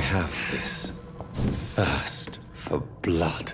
have this thirst for blood.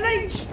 leech!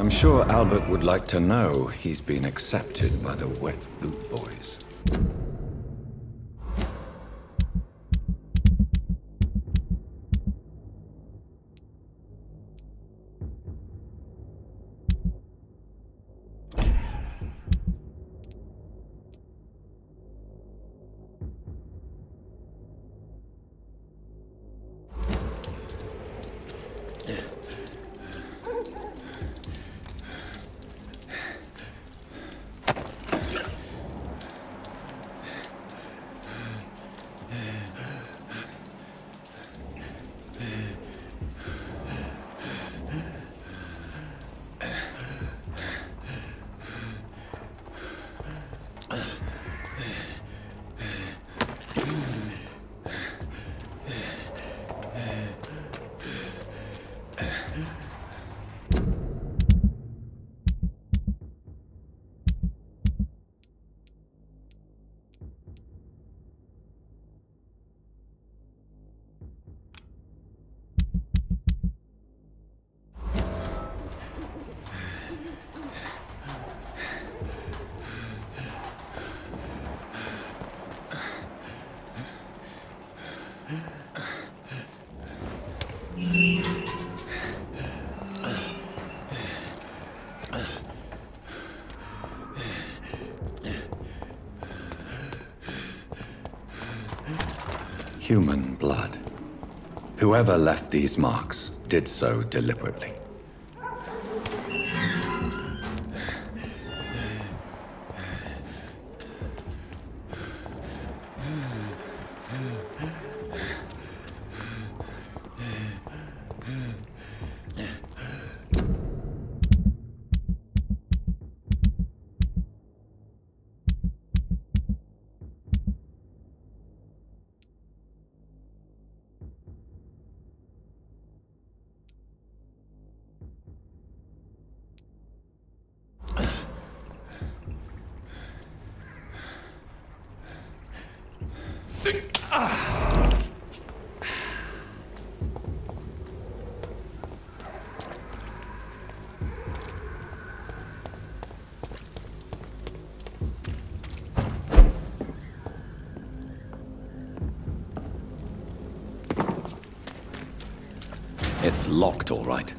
I'm sure Albert would like to know he's been accepted by the Wet Boot Boys. Human blood. Whoever left these marks did so deliberately. It's locked, all right.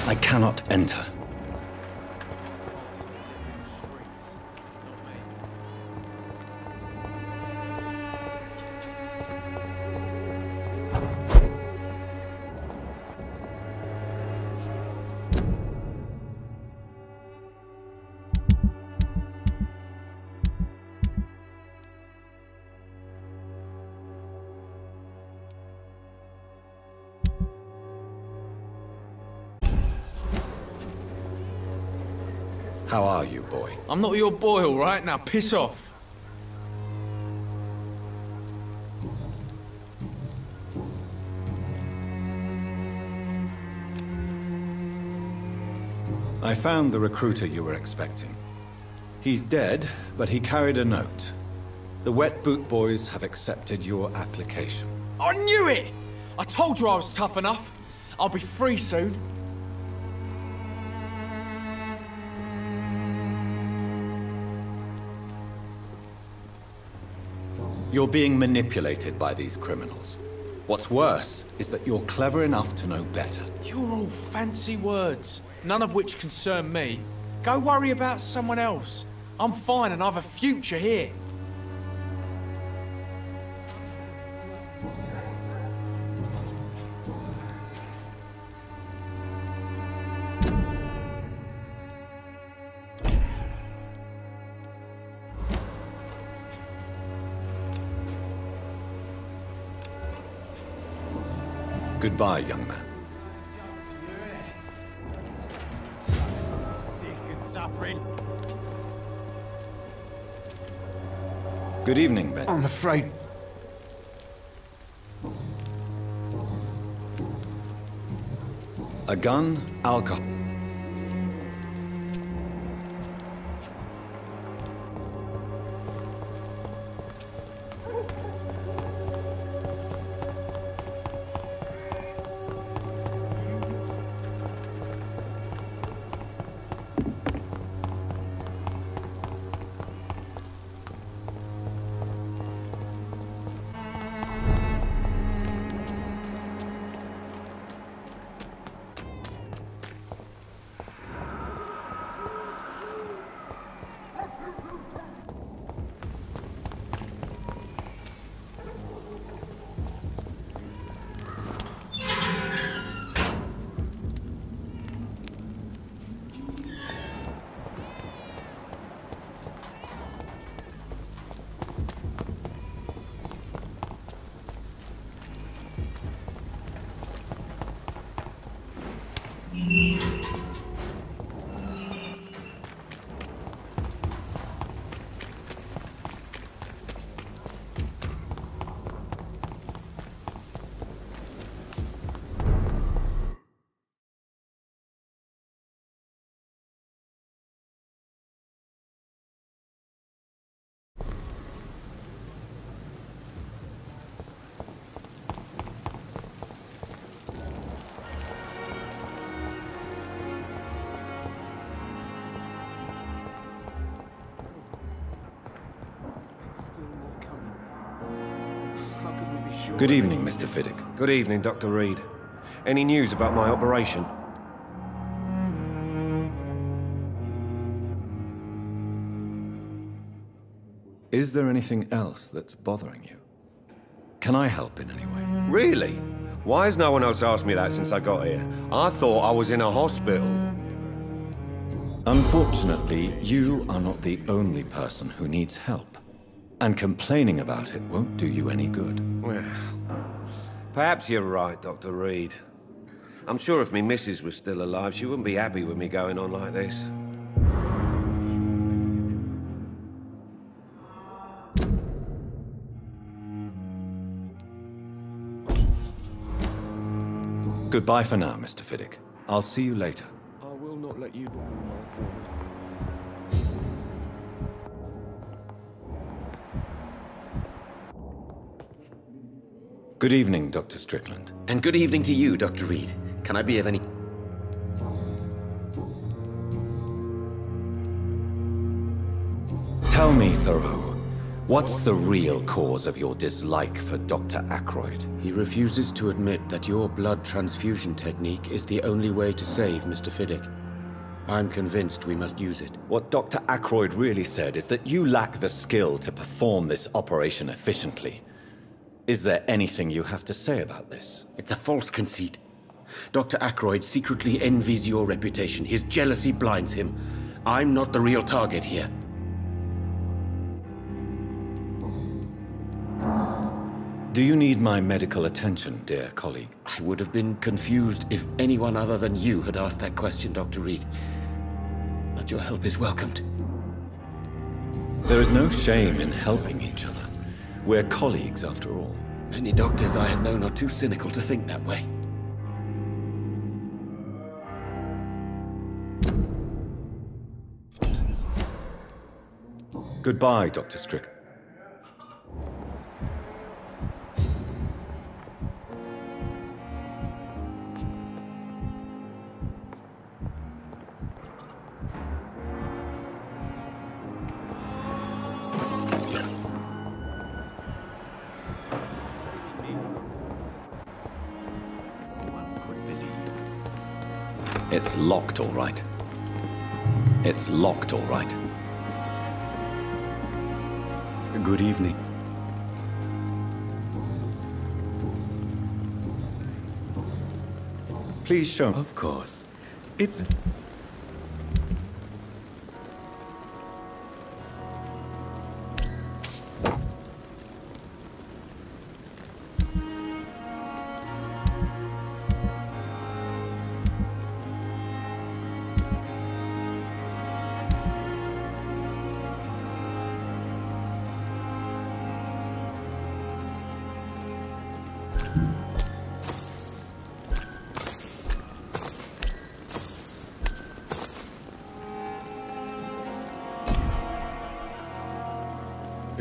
I cannot enter. How are you, boy? I'm not your boy, all right? Now piss off. I found the recruiter you were expecting. He's dead, but he carried a note. The Wet Boot Boys have accepted your application. I knew it! I told you I was tough enough. I'll be free soon. You're being manipulated by these criminals. What's worse is that you're clever enough to know better. You're all fancy words, none of which concern me. Go worry about someone else. I'm fine and I've a future here. Goodbye, young man. Sick and suffering. Good evening, Ben. I'm afraid... A gun, alcohol. Good evening, Mr. Fiddick. Good evening, Dr. Reed. Any news about my operation? Is there anything else that's bothering you? Can I help in any way? Really? Why has no one else asked me that since I got here? I thought I was in a hospital. Unfortunately, you are not the only person who needs help. And complaining about it won't do you any good. Well, perhaps you're right, Dr. Reed. I'm sure if me missus was still alive, she wouldn't be happy with me going on like this. Goodbye for now, Mr. Fiddick. I'll see you later. I will not let you down. Good evening, Dr. Strickland. And good evening to you, Dr. Reed. Can I be of any... Tell me, Thoreau, what's the real cause of your dislike for Dr. Ackroyd? He refuses to admit that your blood transfusion technique is the only way to save Mr. Fiddick. I'm convinced we must use it. What Dr. Ackroyd really said is that you lack the skill to perform this operation efficiently. Is there anything you have to say about this? It's a false conceit. Dr. Ackroyd secretly envies your reputation. His jealousy blinds him. I'm not the real target here. Do you need my medical attention, dear colleague? I would have been confused if anyone other than you had asked that question, Dr. Reed. But your help is welcomed. There is no shame in helping each other. We're colleagues, after all. Many doctors I have known are too cynical to think that way. Goodbye, Dr. Strickland. It's locked, all right. It's locked, all right. Good evening. Please show me. Of course. It's...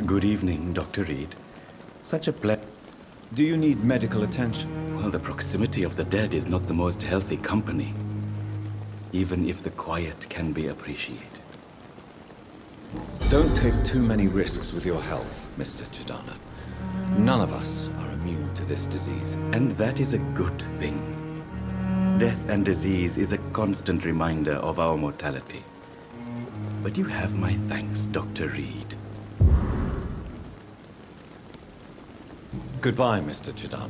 Good evening, Dr. Reed. Such a pleasure. Do you need medical attention? Well, the proximity of the dead is not the most healthy company, even if the quiet can be appreciated. Don't take too many risks with your health, Mr. Chidana. None of us are immune to this disease. And that is a good thing. Death and disease is a constant reminder of our mortality. But you have my thanks, Dr. Reed. Goodbye, Mr. Chidana.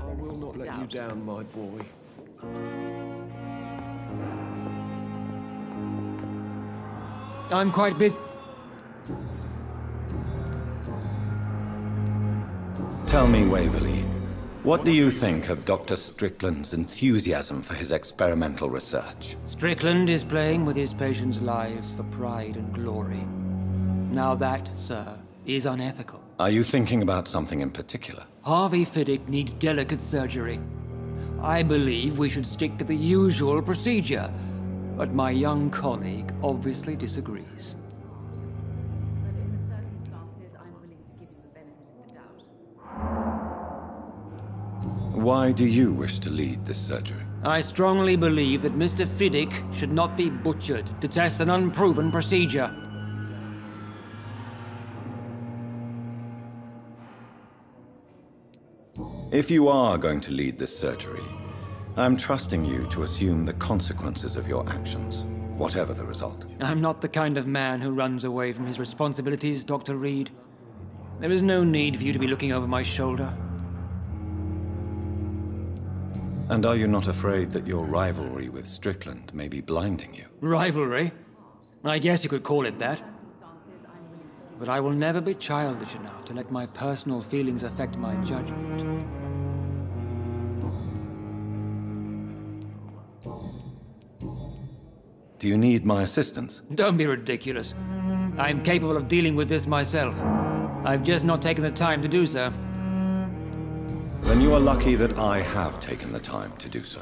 I will not let you down, my boy. I'm quite busy. Tell me, Waverly, what do you think of Dr. Strickland's enthusiasm for his experimental research? Strickland is playing with his patients' lives for pride and glory. Now that, sir, is unethical. Are you thinking about something in particular? Harvey Fiddick needs delicate surgery. I believe we should stick to the usual procedure, but my young colleague obviously disagrees. But in the circumstances, I'm willing to give you the benefit of the doubt. Why do you wish to lead this surgery? I strongly believe that Mr. Fiddick should not be butchered to test an unproven procedure. If you are going to lead this surgery, I'm trusting you to assume the consequences of your actions, whatever the result. I'm not the kind of man who runs away from his responsibilities, Dr. Reed. There is no need for you to be looking over my shoulder. And are you not afraid that your rivalry with Strickland may be blinding you? Rivalry? I guess you could call it that. But I will never be childish enough to let my personal feelings affect my judgment. Do you need my assistance? Don't be ridiculous. I'm capable of dealing with this myself. I've just not taken the time to do so. Then you are lucky that I have taken the time to do so.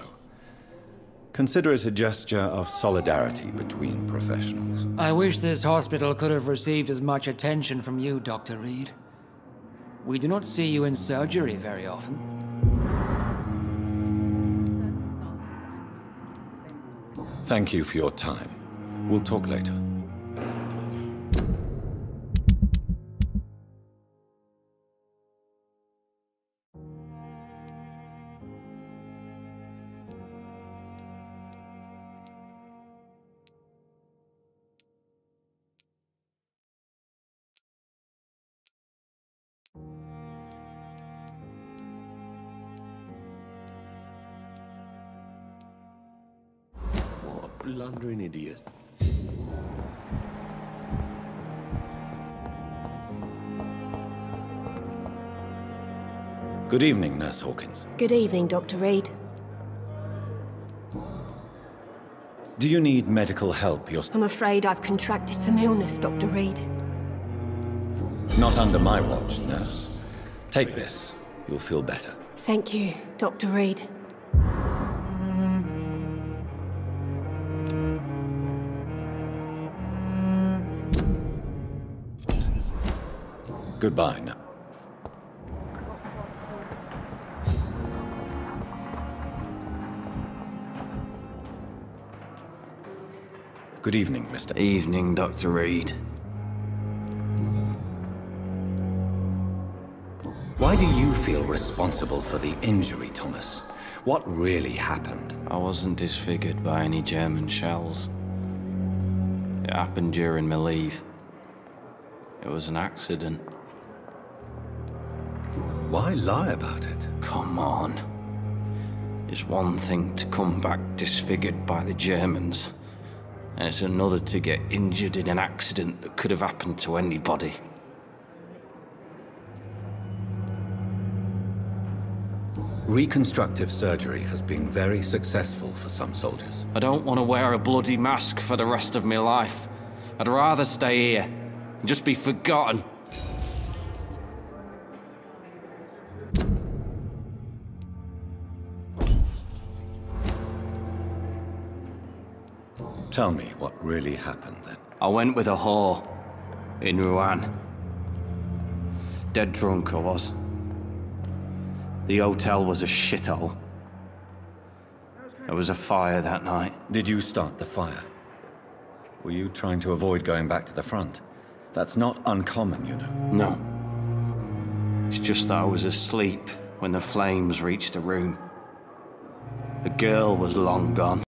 Consider it a gesture of solidarity between professionals. I wish this hospital could have received as much attention from you, Dr. Reed. We do not see you in surgery very often. Thank you for your time. We'll talk later. Blundering idiot. Good evening, Nurse Hawkins. Good evening, Dr. Reed. Do you need medical help yourself? I'm afraid I've contracted some illness, Dr. Reed. Not under my watch, nurse. Take this. You'll feel better. Thank you, Dr. Reed. Goodbye now. Good evening, Mr. Evening, Dr. Reed. Why do you feel responsible for the injury, Thomas? What really happened? I wasn't disfigured by any German shells. It happened during my leave. It was an accident. Why lie about it? Come on. It's one thing to come back disfigured by the Germans, and it's another to get injured in an accident that could have happened to anybody. Reconstructive surgery has been very successful for some soldiers. I don't want to wear a bloody mask for the rest of my life. I'd rather stay here and just be forgotten. Tell me what really happened then. I went with a whore in Rouen. Dead drunk I was. The hotel was a shithole. There was a fire that night. Did you start the fire? Were you trying to avoid going back to the front? That's not uncommon, you know. No. It's just that I was asleep when the flames reached the room. The girl was long gone.